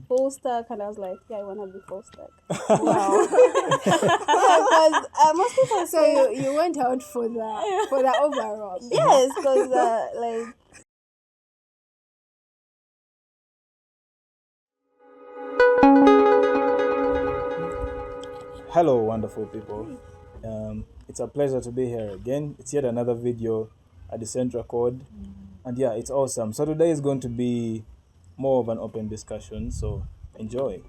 full stack, and I was like, yeah, I want to be full stack. Wow. Because most people So say you went out for the overall. yes, because like Hello, wonderful people. It's a pleasure to be here again. It's yet another video at Decentracode, and yeah, it's awesome. So today is going to be more of an open discussion, so enjoy.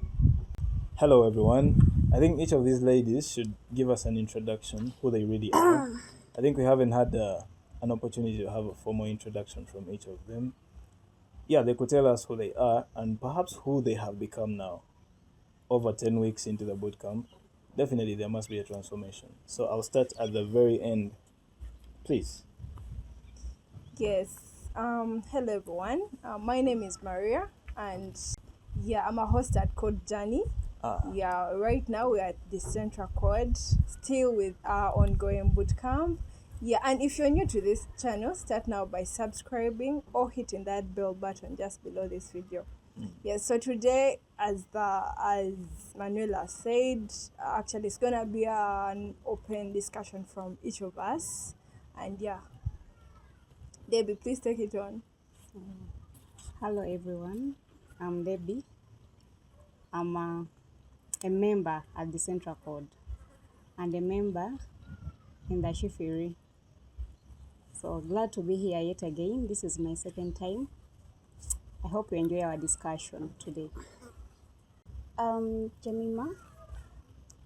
Hello, everyone. I think each of these ladies should give us an introduction, who they really are. I think we haven't had an opportunity to have a formal introduction from each of them. Yeah, they could tell us who they are and perhaps who they have become now. Over 10 weeks into the bootcamp, definitely there must be a transformation. So I'll start at the very end. Please. Yes. Hello everyone. My name is Maria, and yeah, I'm a host at Code Journey. Yeah, right now we're at Decentracode, still with our ongoing bootcamp. Yeah, and if you're new to this channel, start now by subscribing or hitting that bell button just below this video. Yeah, so today, as Manuela said, actually it's gonna be an open discussion from each of us, and yeah, Debbie, please take it on. Hello everyone, I'm Debbie. I'm a member at the Central Code and a member in the Shifiri. So glad to be here yet again. This is my second time. I hope you enjoy our discussion today. Jemima.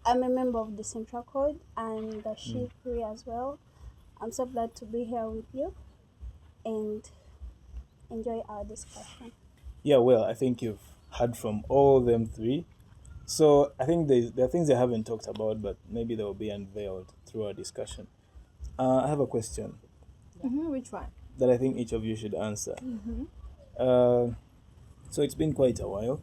I'm a member of the Central Code and the Shifri as well. I'm so glad to be here with you and enjoy our discussion. Yeah, well, I think you've heard from all them three. So I think there are things they haven't talked about, but maybe they will be unveiled through our discussion. I have a question Which one? that I think each of you should answer. So it's been quite a while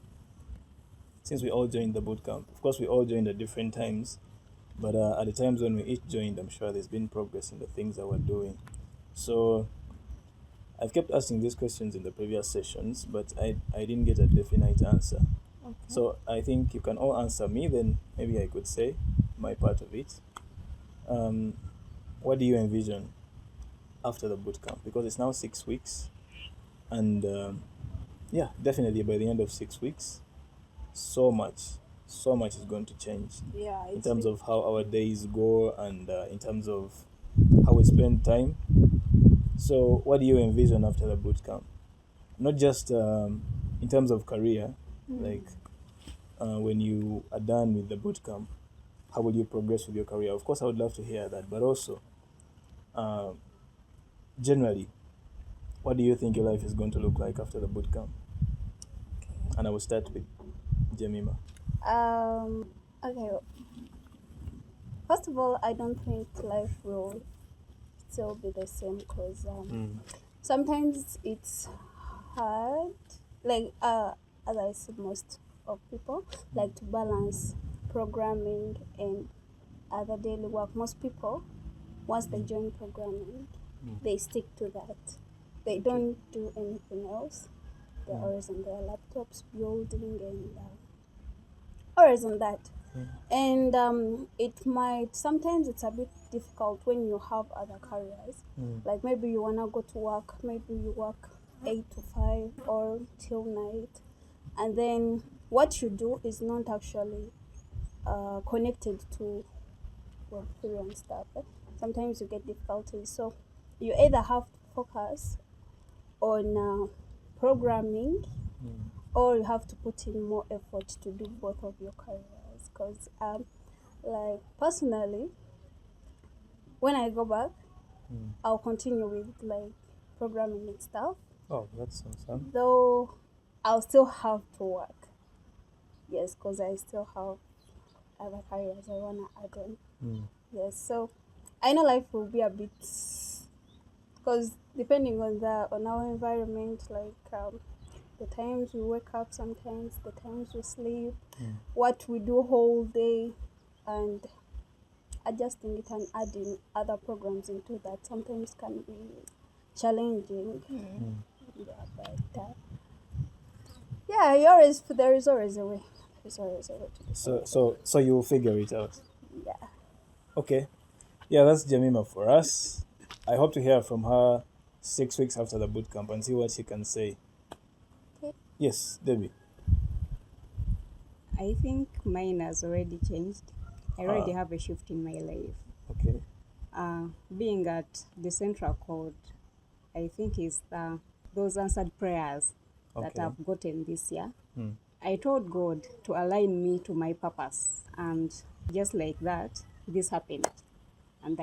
since we all joined the bootcamp. Of course, we all joined at different times, but at the times when we each joined, I'm sure there's been progress in the things that we're doing. So I've kept asking these questions in the previous sessions, but I didn't get a definite answer. Okay. So I think you can all answer me, then maybe I could say my part of it. What do you envision after the bootcamp? Because it's now 6 weeks, and yeah, definitely by the end of 6 weeks, so much is going to change Yeah, in terms of how our days go and in terms of how we spend time. So what do you envision after the bootcamp? Not just in terms of career, like when you are done with the bootcamp, how will you progress with your career? Of course, I would love to hear that, but also generally, what do you think your life is going to look like after the bootcamp? And I will start with Jemima. Okay. First of all, I don't think life will still be the same because sometimes it's hard, like as I said, most of people like to balance programming and other daily work. Most people, once they join programming, they stick to that. They don't do anything else. They're always on their laptops building and always on that. And sometimes it's a bit difficult when you have other careers. Like maybe you wanna go to work, maybe you work 8 to 5 or till night, and then what you do is not actually connected to your career and stuff. Sometimes you get difficulties, so you either have to focus on programming or you have to put in more effort to do both of your careers. Because like personally, when I go back, I'll continue with like programming and stuff, Oh, that's awesome. though I'll still have to work. Yes, because I still have other careers I wanna add on. Yes, so I know life will be a bit, because depending on our environment, like the times we wake up, sometimes the times we sleep, what we do whole day, and adjusting it and adding other programs into that sometimes can be challenging. Yeah, but Yeah, there is always a way. There's always a way to do So you'll figure it out. it. Yeah. Okay. Yeah, that's Jemima for us. I hope to hear from her 6 weeks after the bootcamp and see what she can say. Okay. Yes, Debbie. I think mine has already changed. I already Ah. have a shift in my life. Okay. Being at Decentracode, I think is those answered prayers that Okay. I've gotten this year. Hmm. I told God to align me to my purpose, and just like that, this happened, and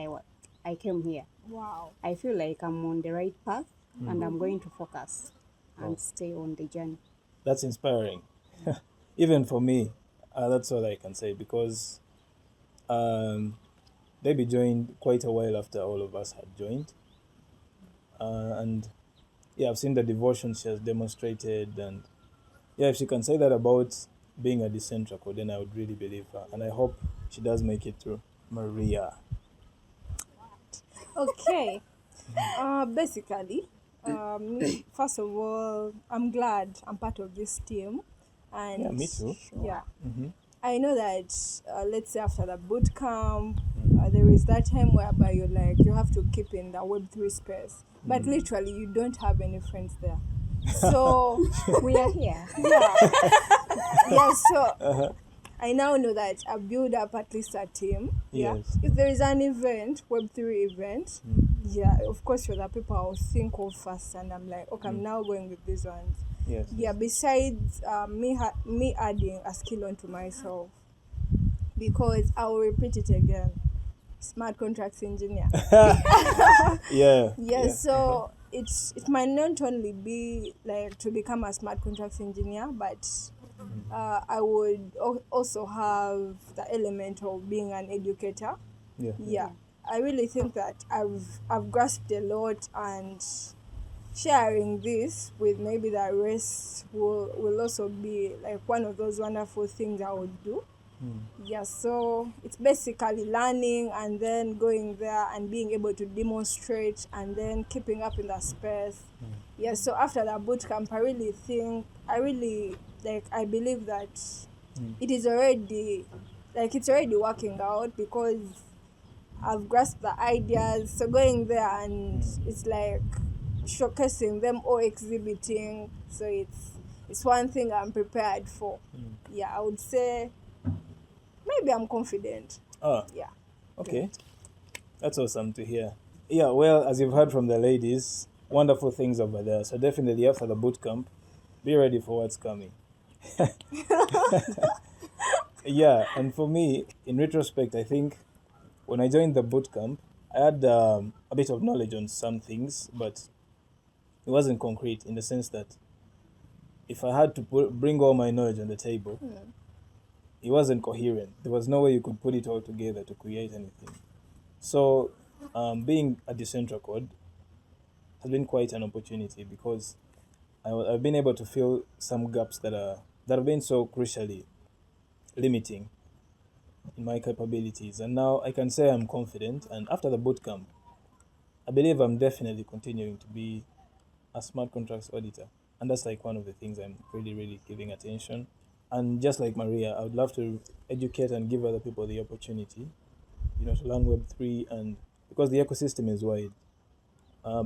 I came here. Wow. I feel like I'm on the right path, and I'm going to focus and Oh. stay on the journey. That's inspiring. Even for me, that's all I can say because Debbie joined quite a while after all of us had joined. And yeah, I've seen the devotion she has demonstrated. And yeah, if she can say that about being a Decentracode, then I would really believe her. And I hope she does make it through. Maria. Okay. Basically, first of all, I'm glad I'm part of this team, and Yeah, me too. Yeah, Mm-hmm. I know that. Let's say after the boot camp, there is that time whereby you have to keep in the Web3 space, but literally you don't have any friends there. So We are here. yeah, yeah. So I now know that I build up at least a team. Yeah. Yes. If there is an event, Web3 event, yeah, of course, you're the people I'll think of first, and I'm like, okay, I'm now going with these ones. Yes. Yeah. Besides me adding a skill onto myself, because I will repeat it again. Smart contracts engineer. Yeah. Yeah, so it might not only be like to become a smart contracts engineer, but I would also have the element of being an educator. Yeah. Yeah, I really think that I've grasped a lot, and sharing this with maybe the rest will also be like one of those wonderful things I would do. Yeah, so it's basically learning and then going there and being able to demonstrate and then keeping up in the space. Yeah, so after the boot camp, I believe that it is already, it's already working out because I've grasped the ideas. So going there and it's like showcasing them or exhibiting. So it's one thing I'm prepared for. Yeah, I would say maybe I'm confident. Ah, Yeah. okay. That's awesome to hear. Yeah, well, as you've heard from the ladies, wonderful things over there. So definitely after the boot camp, be ready for what's coming. Yeah, and for me, in retrospect, I think when I joined the boot camp, I had a bit of knowledge on some things, but it wasn't concrete in the sense that if I had to bring all my knowledge on the table, it wasn't coherent. There was no way you could put it all together to create anything. So, being a Decentracode has been quite an opportunity because I've been able to fill some gaps that have been so crucially limiting in my capabilities. And now I can say I'm confident. And after the bootcamp, I believe I'm definitely continuing to be a smart contracts auditor. And that's like one of the things I'm really, really giving attention. And just like Maria, I would love to educate and give other people the opportunity, to learn Web3, and because the ecosystem is wide.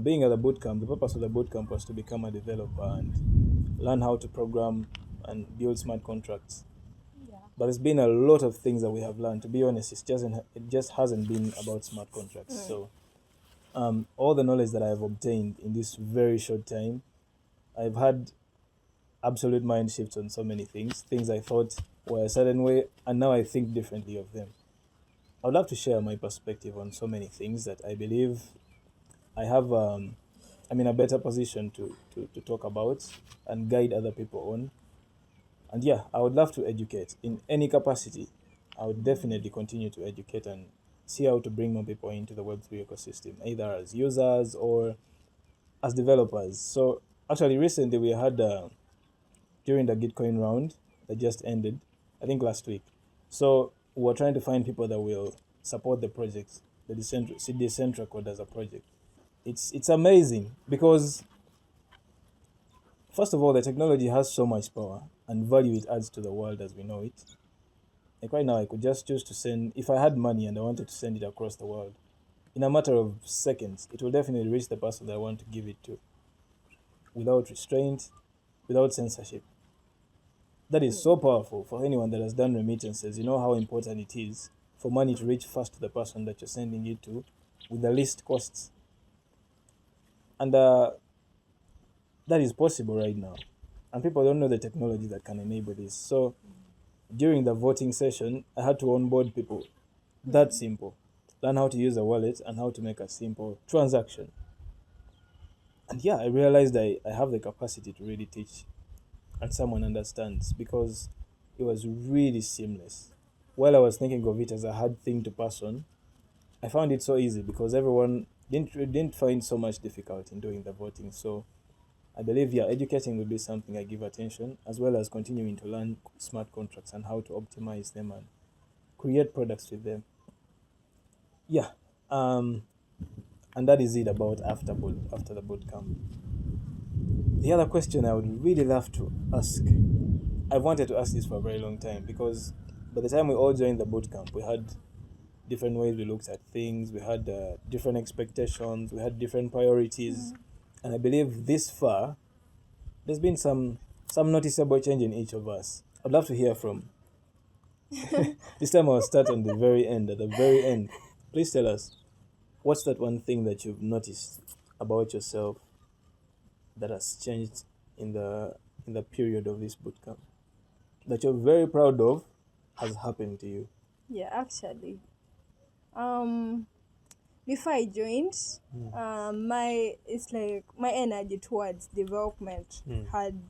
Being at the bootcamp, the purpose of the bootcamp was to become a developer and learn how to program and build smart contracts. But there's been a lot of things that we have learned. To be honest, it just hasn't been about smart contracts. So all the knowledge that I have obtained in this very short time, I've had absolute mind shifts on so many things I thought were a certain way, and now I think differently of them. I would love to share my perspective on so many things that I believe I have. I'm in a better position to talk about and guide other people on. And yeah, I would love to educate in any capacity. I would definitely continue to educate and see how to bring more people into the Web3 ecosystem, either as users or as developers. So actually, recently we had during the Gitcoin round that just ended, I think last week. So we're trying to find people that will support the project, the Decentracode as a project. It's amazing because first of all, the technology has so much power and value it adds to the world as we know it. Like right now, I could just choose to send, if I had money and I wanted to send it across the world, in a matter of seconds, it will definitely reach the person that I want to give it to without restraint, without censorship. That is so powerful for anyone that has done remittances. You know how important it is for money to reach fast to the person that you're sending it to with the least costs. And that is possible right now. And people don't know the technology that can enable this. So during the voting session, I had to onboard people. That simple. Learn how to use a wallet and how to make a simple transaction. And yeah, I realized I have the capacity to really teach and someone understands because it was really seamless. While I was thinking of it as a hard thing to pass on, I found it so easy because everyone didn't find so much difficulty in doing the voting. So I believe, yeah, educating will be something I give attention, as well as continuing to learn smart contracts and how to optimize them and create products with them. Yeah, and that is it about after the bootcamp. The other question I would really love to ask, I've wanted to ask this for a very long time because by the time we all joined the bootcamp, we had different ways we looked at things, we had different expectations, we had different priorities, and I believe this far, there's been some noticeable change in each of us. I'd love to hear from. This time I'll start on the very end. At the very end, please tell us, what's that one thing that you've noticed about yourself that has changed in the period of this bootcamp that you're very proud of has happened to you? Yeah, actually. Before I joined, my energy towards development had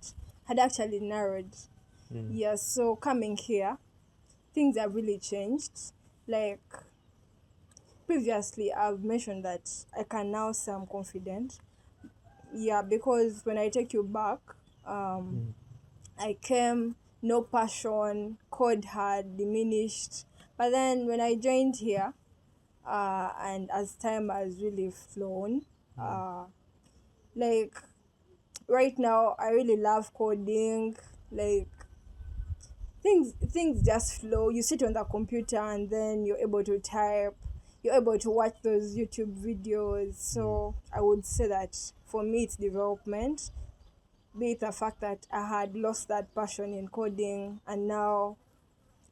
actually narrowed. Yeah, so coming here, things have really changed. Like previously, I've mentioned that I can now say I'm confident. Yeah, because when I take you back, I came no passion, code had diminished. But then when I joined here, and as time has really flown, like right now I really love coding. Like things just flow. You sit on the computer and then you're able to type, you're able to watch those YouTube videos. So I would say that for me it's development, be it the fact that I had lost that passion in coding and now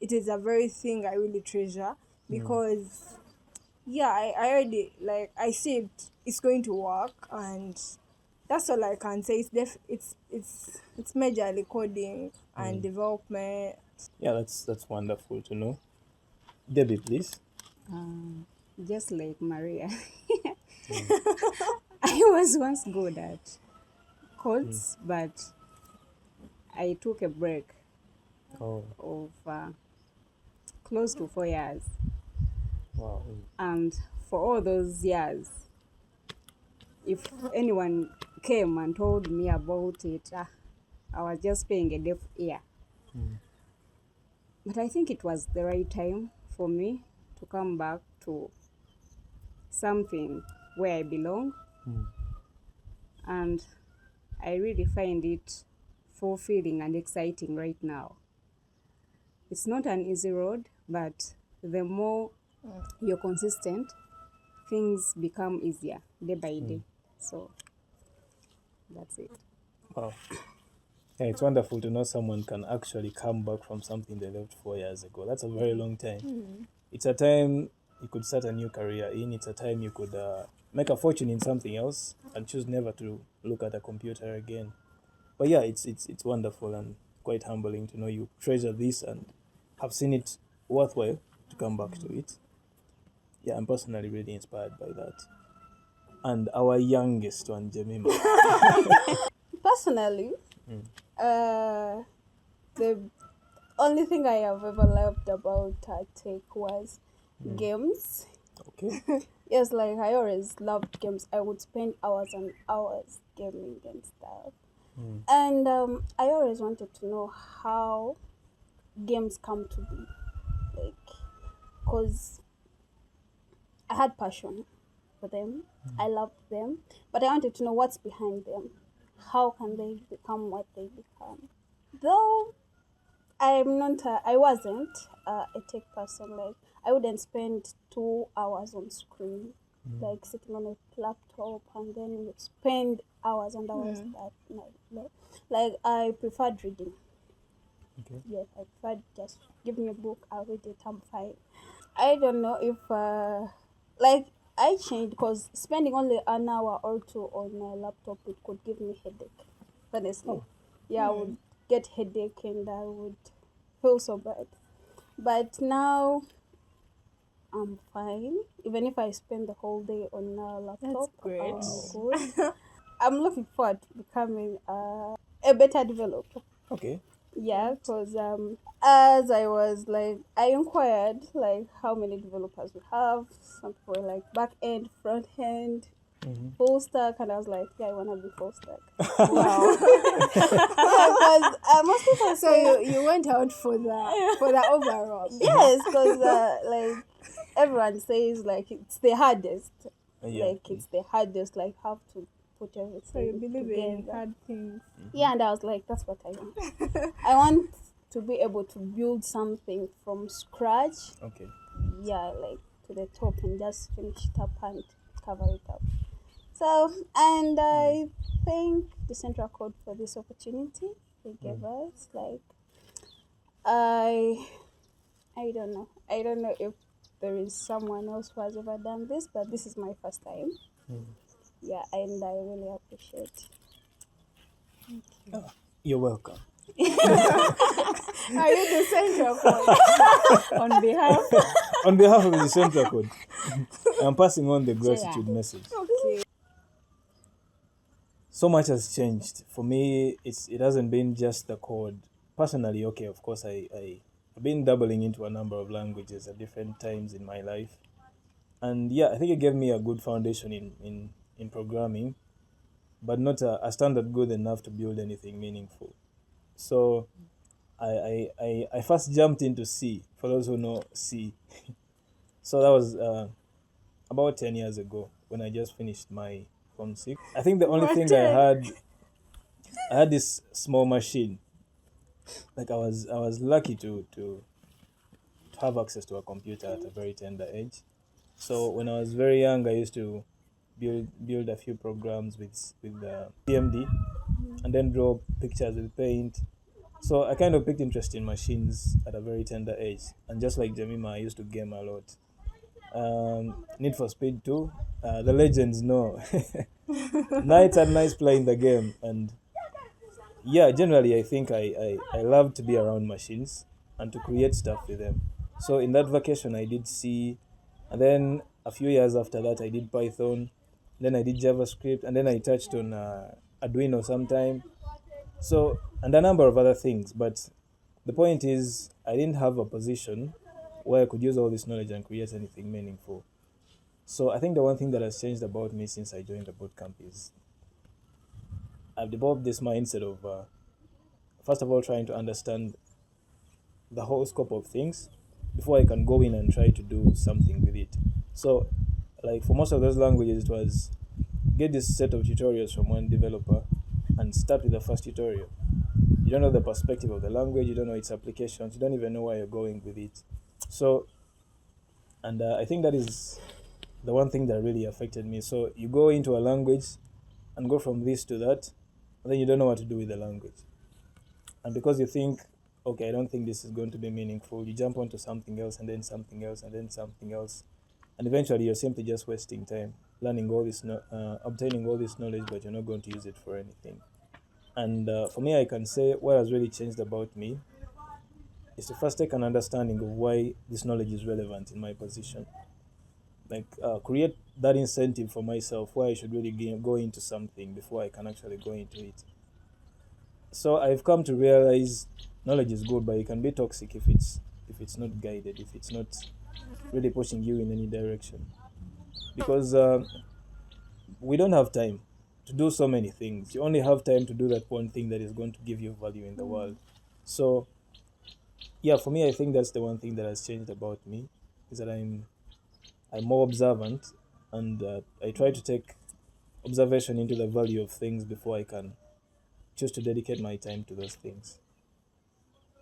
it is a very thing I really treasure because yeah, I already like I see it's going to work and that's all I can say. It's majorly coding and development. Yeah, that's wonderful to know. Debbie, please. Just like Maria, I was once good at codes, but I took a break Oh, of close to 4 years. wow. And for all those years, if anyone came and told me about it, I was just paying a deaf ear. But I think it was the right time for me to come back to something where I belong. And I really find it fulfilling and exciting right now. It's not an easy road, but the more you're consistent, things become easier day by day. So that's it. Wow. Yeah, it's wonderful to know someone can actually come back from something they left 4 years ago. That's a very long time. It's a time you could start a new career in. It's a time you could make a fortune in something else and choose never to look at a computer again. But yeah, it's wonderful and quite humbling to know you treasure this and have seen it worthwhile to come back to it. Yeah, I'm personally really inspired by that. And our youngest one, Jemima. Personally, the only thing I have ever loved about tech was games. Okay. Yes, like I always loved games. I would spend hours and hours gaming and stuff. And I always wanted to know how games come to be. Like, because I had passion for them. I loved them. But I wanted to know what's behind them. how can they become what they become. Though I wasn't a tech person. Like, I wouldn't spend 2 hours on screen, like sitting on a laptop and then spend hours and hours at night. Like, I preferred reading. Okay. Yeah, I preferred just give me a book, I'll read it, I'm fine. I don't know if like I changed because spending only an hour or two on a laptop, it could give me headache. Honestly, yeah, I would get headache and I would feel so bad. But now I'm fine. Even if I spend the whole day on a laptop, great. I'm good. I'm looking forward to becoming a better developer. Okay. Yeah, because as I was like, I inquired like how many developers we have. Some people were like back end, front end, full stack, and I was like, yeah, I wanna be full stack. Wow. Yeah, because most people So say you went out for the overall. yes, because like everyone says like it's the hardest. Yeah. Like it's the hardest. Like have to put everything So you believe in together. hard things. Yeah, and I was like, that's what I want. I want to be able to build something from scratch. Okay. Yeah, like to the top and just finish it up and cover it up. So, and I thank Decentracode for this opportunity they gave us. Like, I, I don't know. I don't know if there is someone else who has ever done this, but this is my first time. Yeah, and I really appreciate. You're welcome. Are you the central point? On behalf, On behalf of the Decentracode, I'm passing on the gratitude message. Okay. So much has changed. For me, it hasn't been just the code. Personally, okay, of course, I've been dabbling into a number of languages at different times in my life. And yeah, I think it gave me a good foundation in programming, but not a standard good enough to build anything meaningful. So I first jumped into C, for those who know C. So that was about 10 years ago when I just finished my Form 6. I think the only thing I had this small machine. Like I was lucky to have access to a computer at a very tender age. So when I was very young, I used to build a few programs with PMD, and then draw pictures with Paint. So I kind of picked interest in machines at a very tender age, and just like Jemima, I used to game a lot. Need for Speed 2, the legends know. Nights and nights playing the game, and yeah, generally I think I love to be around machines and to create stuff with them. So in that vacation I did C, and then a few years after that I did Python, then I did JavaScript, and then I touched on Arduino sometime. So, and a number of other things, but the point is I didn't have a position where I could use all this knowledge and create anything meaningful. So I think the one thing that has changed about me since I joined the bootcamp is I've developed this mindset of first of all trying to understand the whole scope of things before I can go in and try to do something with it. So like for most of those languages, it was get this set of tutorials from one developer and start with the first tutorial. You don't know the perspective of the language, you don't know its applications, you don't even know where you're going with it. So, and I think that is the one thing that really affected me. So you go into a language and go from this to that, and then you don't know what to do with the language. And because you think, okay, I don't think this is going to be meaningful, you jump onto something else, and then something else, and then something else. And eventually you're simply just wasting time learning all this, obtaining all this knowledge, but you're not going to use it for anything. And for me, I can say what has really changed about me is to first take an understanding of why this knowledge is relevant in my position. Like create that incentive for myself why I should really go into something before I can actually go into it. So I've come to realize knowledge is good, but it can be toxic if it's not guided, if it's not really pushing you in any direction. Because we don't have time to do so many things. You only have time to do that one thing that is going to give you value in the world. So yeah, for me, I think that's the one thing that has changed about me, is that I'm more observant, and I try to take observation into the value of things before I can choose to dedicate my time to those things.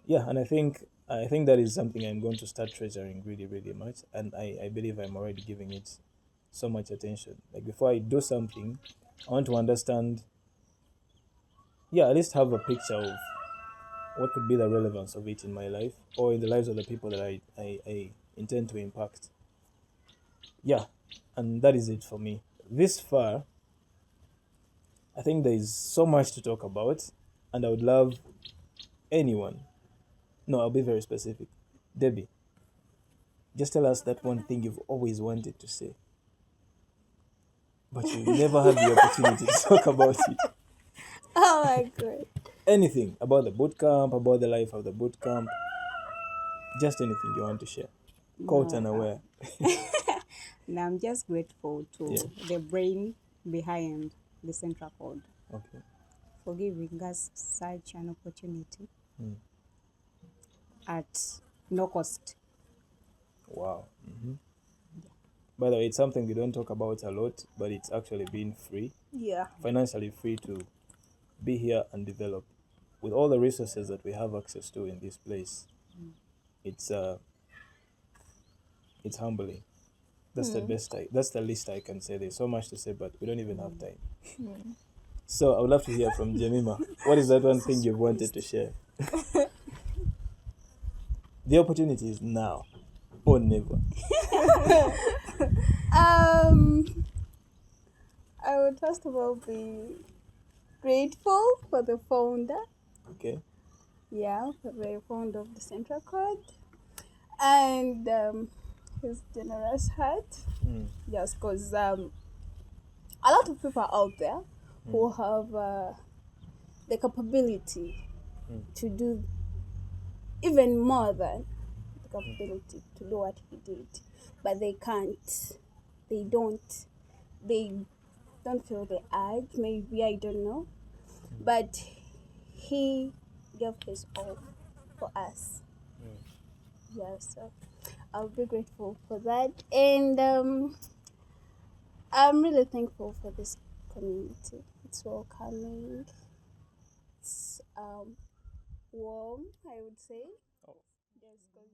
Yeah, and I think that is something I'm going to start treasuring really, really much, and I believe I'm already giving it so much attention. Like before I do something, I want to understand, yeah, at least have a picture of what could be the relevance of it in my life or in the lives of the people that I intend to impact. Yeah, and that is it for me. This far, I think there is so much to talk about, and I would love anyone. No, I'll be very specific. Debbie, just tell us that one thing you've always wanted to say, but you never had the opportunity to talk about it. Oh my god. Anything about the bootcamp, about the life of the bootcamp, just anything you want to share. Caught No, unaware. and I'm just grateful to Yeah. the brain behind the Central Code Okay. for giving us such an opportunity at no cost. Wow. By the way, it's something we don't talk about a lot, but it's actually been free, Yeah. financially free to be here and develop with all the resources that we have access to in this place. It's humbling. That's that's the least I can say. There's so much to say, but we don't even have time. So I would love to hear from Jemima. What is that one thing you've wanted to share? The opportunity is now or never. I would first of all be grateful for the founder. Okay. Yeah, very fond of the Decentracode and his generous heart. Yes, because a lot of people out there who have the capability to do even more than the capability to do what he did, but they can't. They don't. They don't feel the urge. Maybe, I don't know, but he gave his all for us. Yeah, so I'll be grateful for that, and I'm really thankful for this community. It's welcoming. It's warm, I would say. Yes, because